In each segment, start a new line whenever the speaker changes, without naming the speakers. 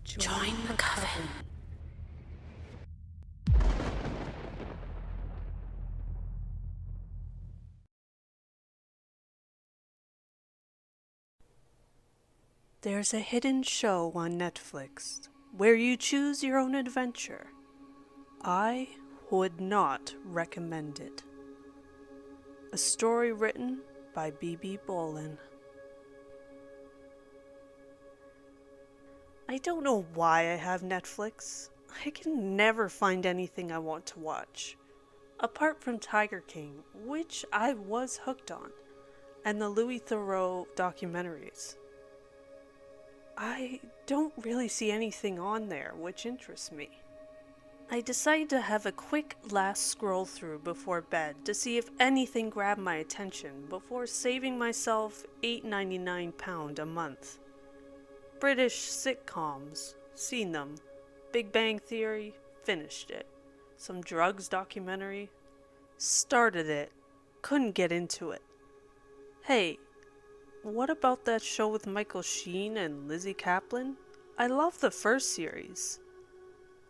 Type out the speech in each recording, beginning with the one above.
Join the coven. There's a hidden show on Netflix where you choose your own adventure. I would not recommend it. A story written by B.B. Boleyn. I don't know why I have Netflix. I can never find anything I want to watch. Apart from Tiger King, which I was hooked on, and the Louis Theroux documentaries. I don't really see anything on there which interests me. I decided to have a quick last scroll through before bed to see if anything grabbed my attention before saving myself £8.99 a month. British sitcoms, seen them. Big Bang Theory, finished it. Some drugs documentary, started it, couldn't get into it. Hey, what about that show with Michael Sheen and Lizzie Kaplan? I love the first series.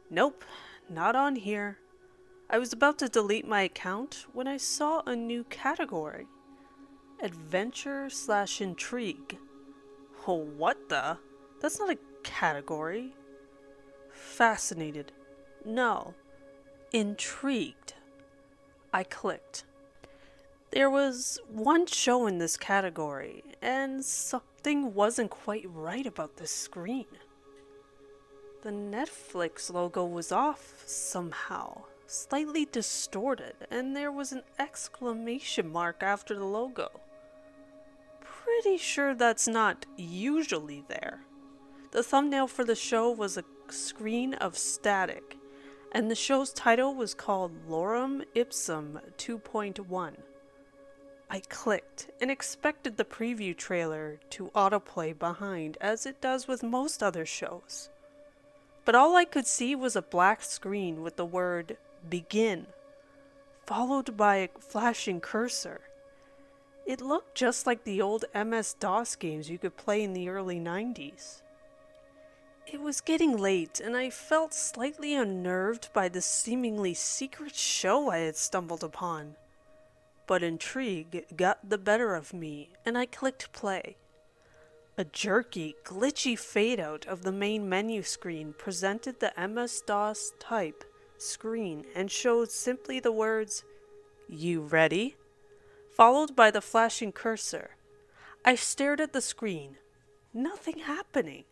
Nope, not on here. I was about to delete my account when I saw a new category. Adventure/intrigue. Oh, what the? That's not a category. Fascinated. No. Intrigued. I clicked. There was one show in this category, and something wasn't quite right about the screen. The Netflix logo was off somehow, slightly distorted, and there was an exclamation mark after the logo. Pretty sure that's not usually there. The thumbnail for the show was a screen of static, and the show's title was called Lorem Ipsum 2.1. I clicked and expected the preview trailer to autoplay behind as it does with most other shows. But all I could see was a black screen with the word begin, followed by a flashing cursor. It looked just like the old MS-DOS games you could play in the early 90s. It was getting late, and I felt slightly unnerved by the seemingly secret show I had stumbled upon. But intrigue got the better of me, and I clicked play. A jerky, glitchy fade-out of the main menu screen presented the MS-DOS type screen and showed simply the words, "You ready?" followed by the flashing cursor. I stared at the screen. Nothing happening.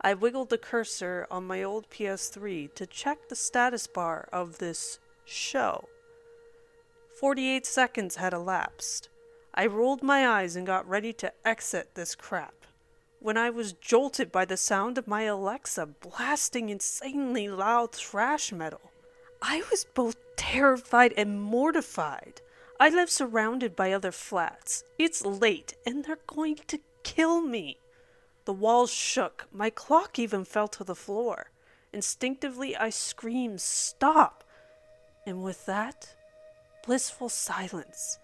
I wiggled the cursor on my old PS3 to check the status bar of this show. 48 seconds had elapsed. I rolled my eyes and got ready to exit this crap, when I was jolted by the sound of my Alexa blasting insanely loud thrash metal. I was both terrified and mortified. I live surrounded by other flats. It's late, and they're going to kill me. The walls shook. My clock even fell to the floor. Instinctively, I screamed, "Stop!" And with that, blissful silence.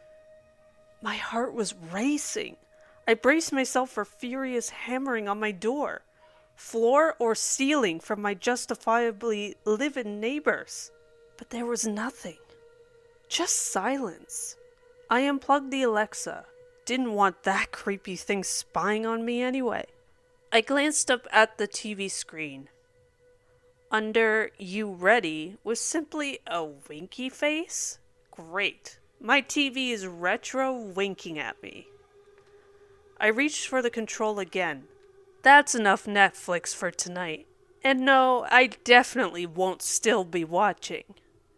My heart was racing. I braced myself for furious hammering on my door, floor or ceiling from my justifiably livid neighbors. But there was nothing. Just silence. I unplugged the Alexa. Didn't want that creepy thing spying on me anyway. I glanced up at the TV screen. Under "You Ready" was simply a winky face? Great. My TV is retro winking at me. I reached for the control again. That's enough Netflix for tonight. And no, I definitely won't still be watching.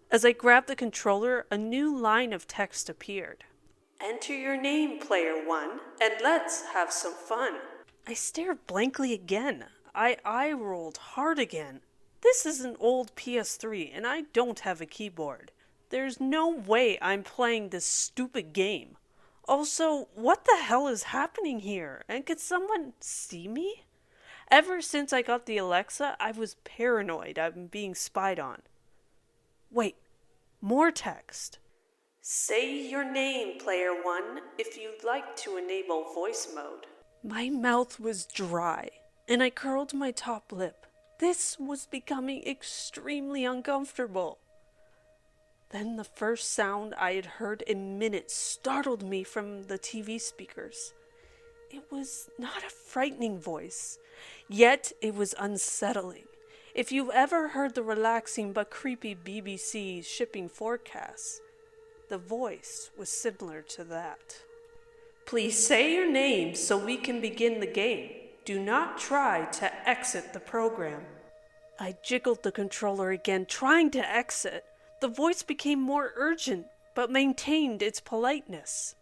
As I grabbed the controller, a new line of text appeared. "Enter your name, player one, and let's have some fun." I stared blankly again. I eye-rolled hard again. This is an old PS3, and I don't have a keyboard. There's no way I'm playing this stupid game. Also, what the hell is happening here? And could someone see me? Ever since I got the Alexa, I was paranoid I'm being spied on. Wait, more text. "Say your name, player one, if you'd like to enable voice mode." My mouth was dry, and I curled my top lip. This was becoming extremely uncomfortable. Then the first sound I had heard in minutes startled me from the TV speakers. It was not a frightening voice, yet it was unsettling. If you've ever heard the relaxing but creepy BBC shipping forecasts, the voice was similar to that. Please say your name so we can begin the game. Do not try to exit the program. I jiggled the controller again, trying to exit. The voice became more urgent, but maintained its politeness.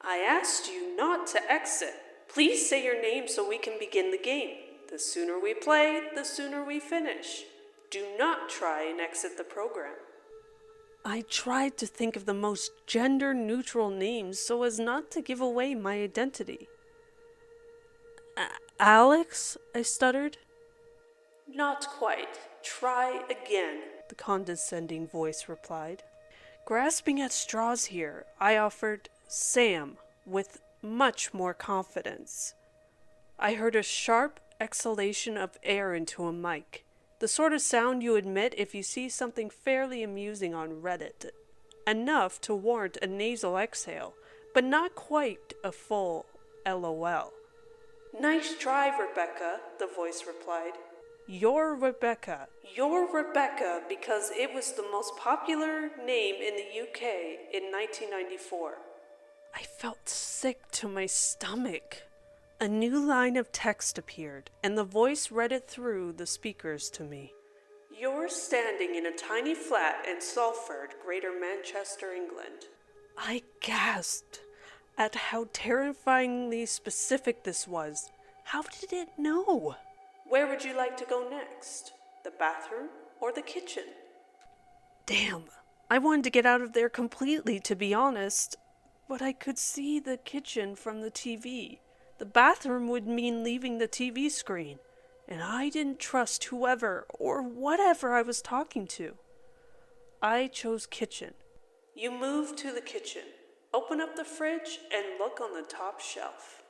I asked you not to exit. Please say your name so we can begin the game. The sooner we play, the sooner we finish. Do not try and exit the program. I tried to think of the most gender-neutral names so as not to give away my identity. Alex? I stuttered. Not quite. Try again, the condescending voice replied. Grasping at straws here, I offered Sam with much more confidence. I heard a sharp exhalation of air into a mic, the sort of sound you emit if you see something fairly amusing on Reddit, enough to warrant a nasal exhale, but not quite a full LOL. Nice try, Rebecca, the voice replied. You're Rebecca because it was the most popular name in the UK in 1994. I felt sick to my stomach. A new line of text appeared, and the voice read it through the speakers to me. You're standing in a tiny flat in Salford, Greater Manchester, England. I gasped at how terrifyingly specific this was. How did it know? Where would you like to go next? The bathroom or the kitchen? Damn, I wanted to get out of there completely, to be honest. But I could see the kitchen from the TV. The bathroom would mean leaving the TV screen, and I didn't trust whoever or whatever I was talking to. I chose kitchen. You move to the kitchen, open up the fridge, and look on the top shelf.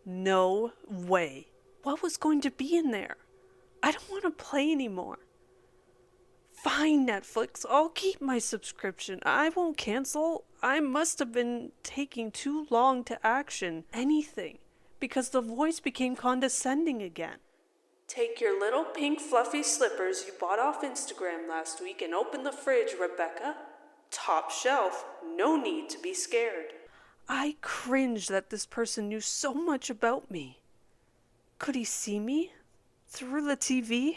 No way. What was going to be in there? I don't want to play anymore. Fine, Netflix, I'll keep my subscription. I won't cancel. I must have been taking too long to action anything, because the voice became condescending again. Take your little pink fluffy slippers you bought off Instagram last week and open the fridge, Rebecca. Top shelf, no need to be scared. I cringed that this person knew so much about me. Could he see me? Through the TV?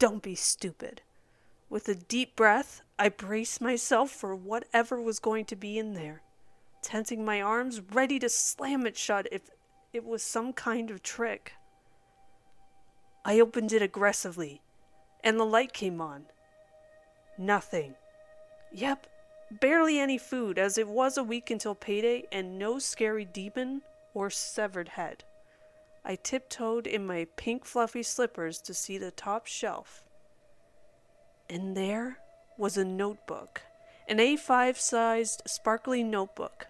Don't be stupid. With a deep breath, I braced myself for whatever was going to be in there, tensing my arms, ready to slam it shut if it was some kind of trick. I opened it aggressively, and the light came on. Nothing. Yep, barely any food, as it was a week until payday, and no scary demon or severed head. I tiptoed in my pink fluffy slippers to see the top shelf. And there was a notebook, an A5-sized sparkly notebook.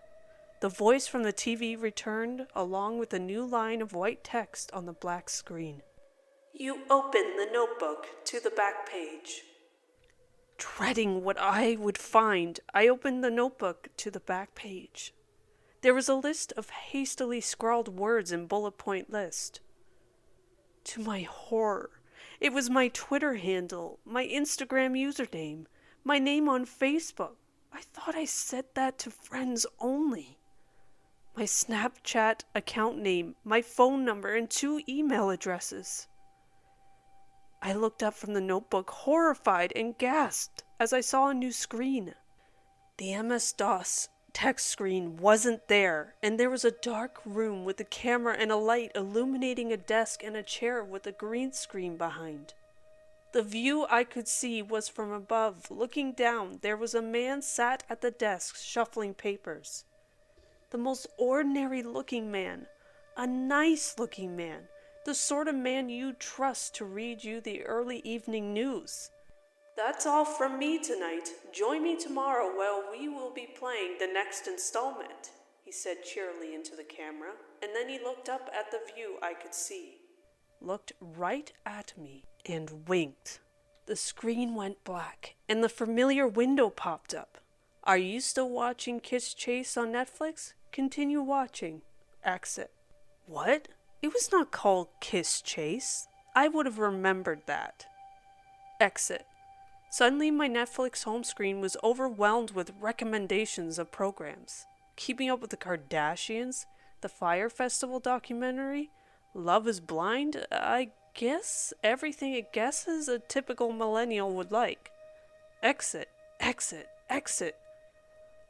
The voice from the TV returned along with a new line of white text on the black screen. You open the notebook to the back page. Dreading what I would find, I opened the notebook to the back page. There was a list of hastily scrawled words in bullet point list. To my horror, it was my Twitter handle, my Instagram username, my name on Facebook. I thought I set that to friends only. My Snapchat account name, my phone number, and 2 email addresses. I looked up from the notebook, horrified, and gasped as I saw a new screen. The MS-DOS text screen wasn't there, and there was a dark room with a camera and a light illuminating a desk and a chair with a green screen behind. The view I could see was from above. Looking down, there was a man sat at the desk shuffling papers. The most ordinary-looking man, a nice-looking man, the sort of man you'd trust to read you the early evening news. That's all from me tonight. Join me tomorrow while we will be playing the next installment, he said cheerily into the camera, and then he looked up at the view I could see. looked right at me and winked. The screen went black, and the familiar window popped up. Are you still watching Kiss Chase on Netflix? Continue watching. Exit. What? It was not called Kiss Chase. I would have remembered that. Exit. Suddenly my Netflix home screen was overwhelmed with recommendations of programs. Keeping Up with the Kardashians, the Fire Festival documentary, Love is Blind, I guess everything it guesses a typical millennial would like. Exit, exit, exit.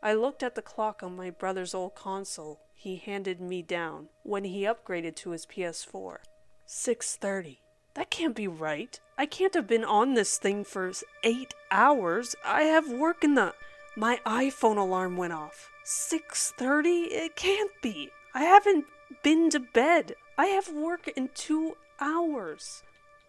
I looked at the clock on my brother's old console he handed me down when he upgraded to his PS4. 6:30. That can't be right. I can't have been on this thing for 8 hours. I have work in the... My iPhone alarm went off. 6:30? It can't be. I haven't been to bed. I have work in 2 hours.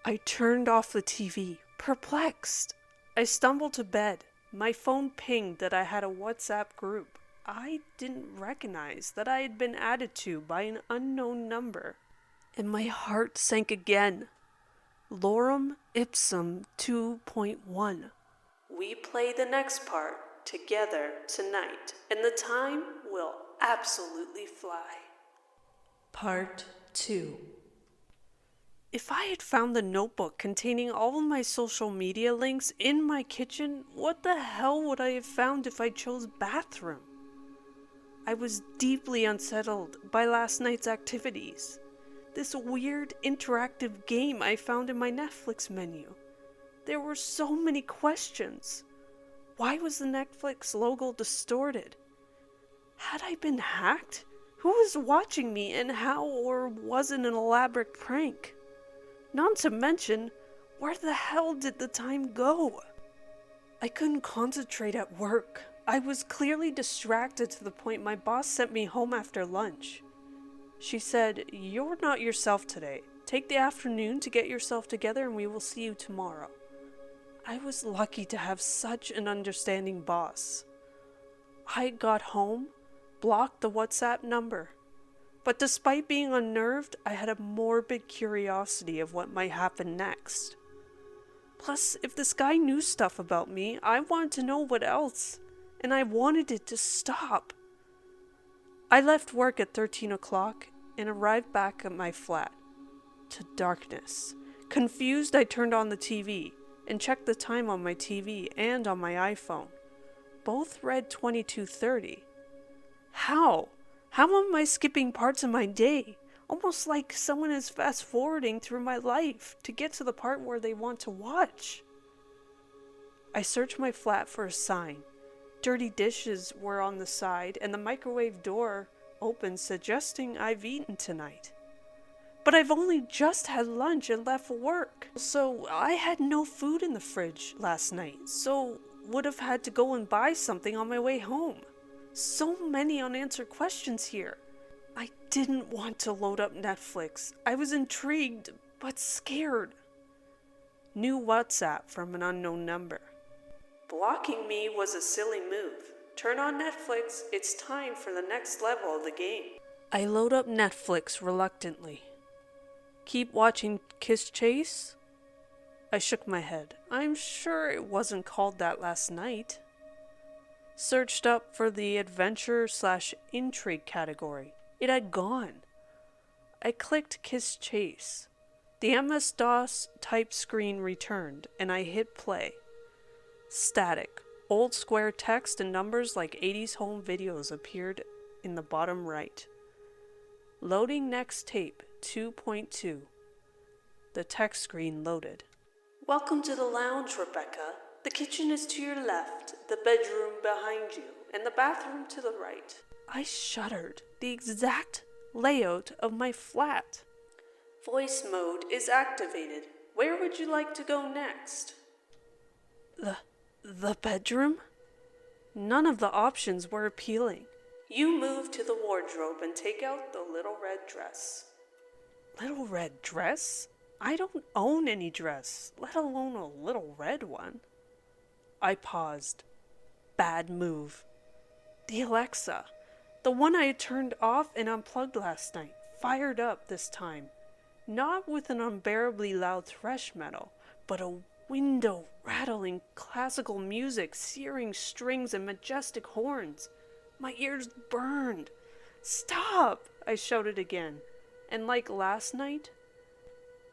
I turned off the TV, perplexed. I stumbled to bed. My phone pinged that I had a WhatsApp group I didn't recognize that I had been added to by an unknown number. And my heart sank again. Lorem Ipsum 2.1. We play the next part together tonight, and the time will absolutely fly. Part 2. If I had found the notebook containing all of my social media links in my kitchen, what the hell would I have found if I chose bathroom? I was deeply unsettled by last night's activities. This weird interactive game I found in my Netflix menu. There were so many questions. Why was the Netflix logo distorted? Had I been hacked? Who was watching me and how, or was it an elaborate prank? Not to mention, where the hell did the time go? I couldn't concentrate at work. I was clearly distracted to the point my boss sent me home after lunch. She said, "You're not yourself today. Take the afternoon to get yourself together and we will see you tomorrow." I was lucky to have such an understanding boss. I got home, blocked the WhatsApp number. But despite being unnerved, I had a morbid curiosity of what might happen next. Plus, if this guy knew stuff about me, I wanted to know what else, and I wanted it to stop. I left work at 13 o'clock and arrived back at my flat. To darkness. Confused, I turned on the TV and checked the time on my TV and on my iPhone. Both read 22:30. How? How am I skipping parts of my day? Almost like someone is fast-forwarding through my life to get to the part where they want to watch. I searched my flat for a sign. Dirty dishes were on the side and the microwave door open, suggesting I've eaten tonight. But I've only just had lunch and left work. So I had no food in the fridge last night, so would have had to go and buy something on my way home. So many unanswered questions here. I didn't want to load up Netflix. I was intrigued, but scared. New WhatsApp from an unknown number. Blocking me was a silly move. Turn on Netflix. It's time for the next level of the game. I load up Netflix reluctantly. Keep watching Kiss Chase? I shook my head. I'm sure it wasn't called that last night. Searched up for the adventure/intrigue category. It had gone. I clicked Kiss Chase. The MS-DOS type screen returned, and I hit play. Static. Old square text and numbers like 80s home videos appeared in the bottom right. Loading next tape 2.2. The text screen loaded. Welcome to the lounge, Rebecca. The kitchen is to your left, the bedroom behind you, and the bathroom to the right. I shuddered. The exact layout of my flat. Voice mode is activated. Where would you like to go next? The bedroom? None of the options were appealing. You move to the wardrobe and take out the little red dress. Little red dress? I don't own any dress, let alone a little red one. I paused. Bad move. The Alexa, the one I had turned off and unplugged last night, fired up this time. Not with an unbearably loud thresh metal, but a window-rattling classical music, searing strings and majestic horns. My ears burned. "Stop!" I shouted again, and like last night,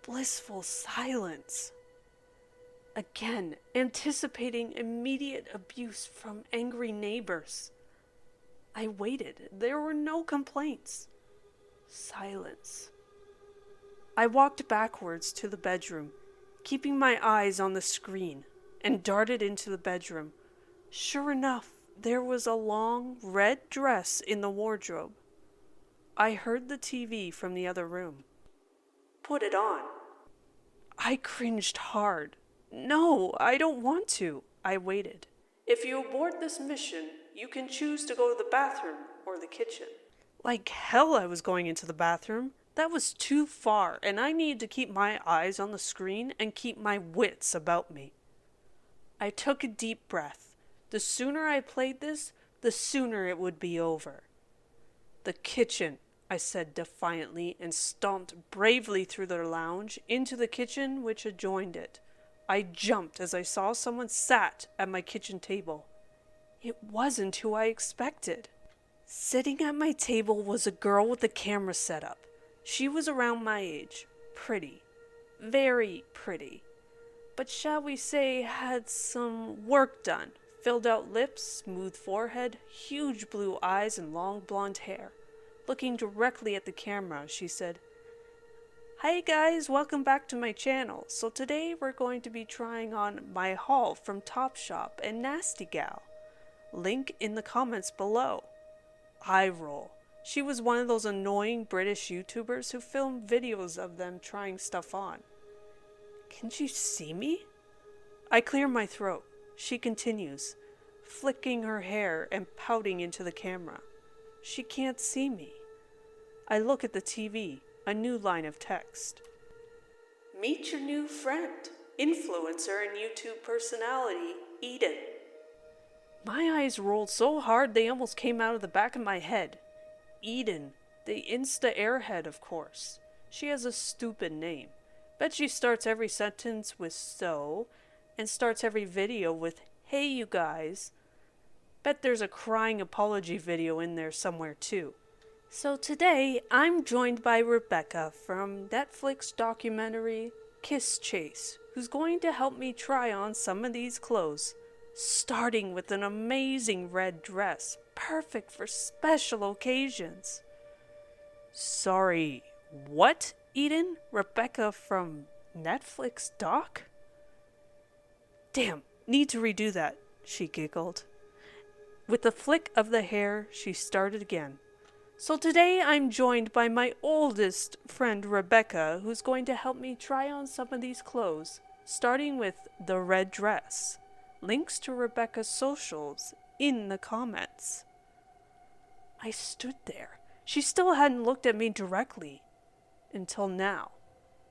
blissful silence. Again, anticipating immediate abuse from angry neighbors. I waited. There were no complaints. Silence. I walked backwards to the bedroom, keeping my eyes on the screen, and darted into the bedroom. Sure enough, there was a long red dress in the wardrobe. I heard the TV from the other room. "Put it on." I cringed hard. "No, I don't want to." I waited. "If you abort this mission, you can choose to go to the bathroom or the kitchen." Like hell I was going into the bathroom. That was too far, and I needed to keep my eyes on the screen and keep my wits about me. I took a deep breath. The sooner I played this, the sooner it would be over. "The kitchen," I said defiantly, and stomped bravely through the lounge into the kitchen which adjoined it. I jumped as I saw someone sat at my kitchen table. It wasn't who I expected. Sitting at my table was a girl with a camera set up. She was around my age, pretty, very pretty, but shall we say had some work done. Filled out lips, smooth forehead, huge blue eyes, and long blonde hair. Looking directly at the camera, she said, "Hi guys, welcome back to my channel. So today we're going to be trying on my haul from Topshop and Nasty Gal. Link in the comments below." Eye roll. She was one of those annoying British YouTubers who film videos of them trying stuff on. Can she see me? I clear my throat. She continues, flicking her hair and pouting into the camera. She can't see me. I look at the TV, a new line of text. "Meet your new friend, influencer and YouTube personality, Eden." My eyes rolled so hard they almost came out of the back of my head. Eden, the Insta airhead, of course. She has a stupid name. Bet she starts every sentence with "so," and starts every video with "hey you guys." Bet there's a crying apology video in there somewhere too. So today, I'm joined by Rebecca from Netflix documentary Kiss Chase, who's going to help me try on some of these clothes, starting with an amazing red dress, perfect for special occasions. Sorry, what, Eden? Rebecca from Netflix doc? Damn, need to redo that, she giggled. With a flick of the hair, she started again. So today I'm joined by my oldest friend Rebecca, who's going to help me try on some of these clothes, starting with the red dress. Links to Rebecca's socials in the comments. I stood there. She still hadn't looked at me directly. Until now.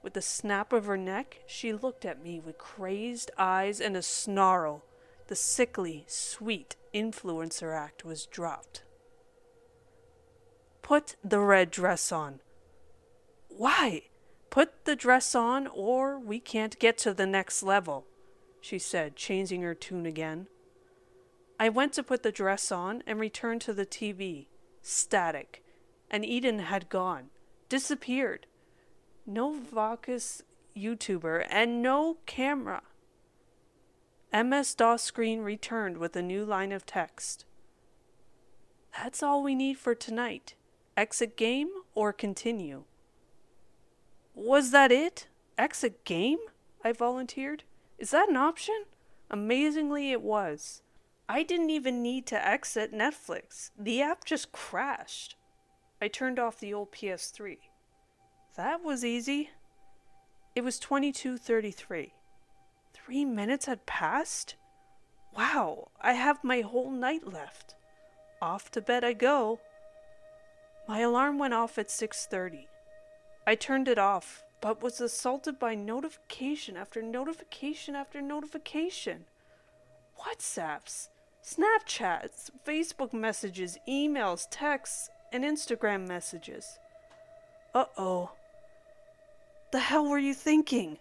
With the snap of her neck, she looked at me with crazed eyes and a snarl. The sickly, sweet influencer act was dropped. "Put the red dress on." "Why? Put the dress on or we can't get to the next level," she said, changing her tune again. I went to put the dress on and returned to the TV. Static. And Eden had gone. Disappeared. No Vocus YouTuber and no camera. MS-DOS screen returned with a new line of text. That's all we need for tonight. Exit game or continue? Was that it? Exit game? I volunteered. Is that an option? Amazingly, it was. I didn't even need to exit Netflix. The app just crashed. I turned off the old PS3. That was easy. It was 22:33. 3 minutes had passed? Wow, I have my whole night left. Off to bed I go. My alarm went off at 6:30. I turned it off, but was assaulted by notification after notification after notification. WhatsApps, Snapchats, Facebook messages, emails, texts, and Instagram messages. Uh-oh. The hell were you thinking?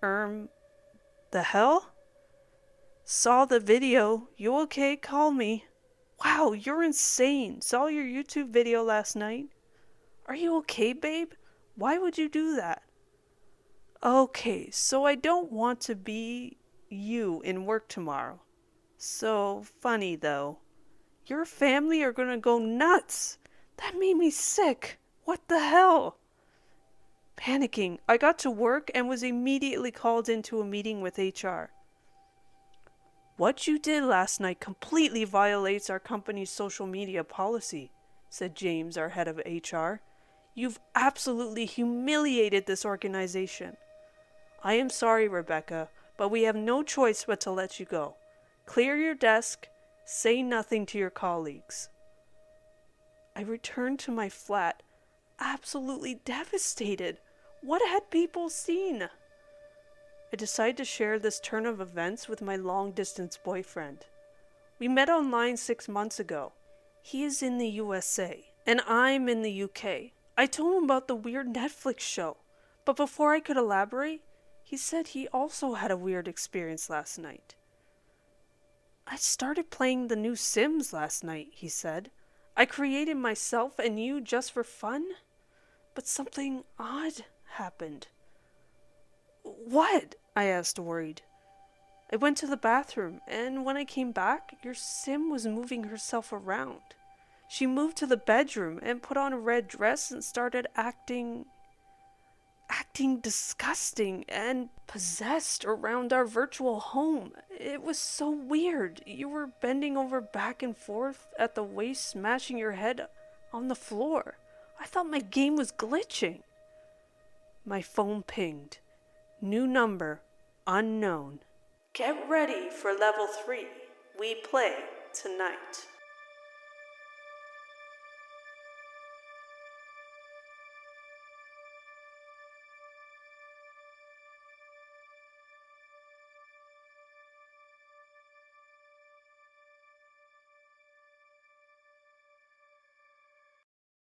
The hell? Saw the video. You okay? Call me. Wow, you're insane. Saw your YouTube video last night. Are you okay, babe? Why would you do that? Okay, so I don't want to be you in work tomorrow. So funny, though. Your family are gonna go nuts. That made me sick. What the hell? Panicking, I got to work and was immediately called into a meeting with HR. What you did last night completely violates our company's social media policy, said James, our head of HR. You've absolutely humiliated this organization. I am sorry, Rebecca, but we have no choice but to let you go. Clear your desk. Say nothing to your colleagues. I returned to my flat, absolutely devastated. What had people seen? I decided to share this turn of events with my long-distance boyfriend. We met online 6 months ago. He is in the USA, and I'm in the UK. I told him about the weird Netflix show, but before I could elaborate, he said he also had a weird experience last night. I started playing the new Sims last night, he said. I created myself and you just for fun, but something odd happened. What? I asked, worried. I went to the bathroom, and when I came back, your Sim was moving herself around. She moved to the bedroom and put on a red dress and started acting disgusting and possessed around our virtual home. It was so weird. You were bending over back and forth at the waist, smashing your head on the floor. I thought my game was glitching. My phone pinged. New number, unknown. Get ready for level 3. We play tonight.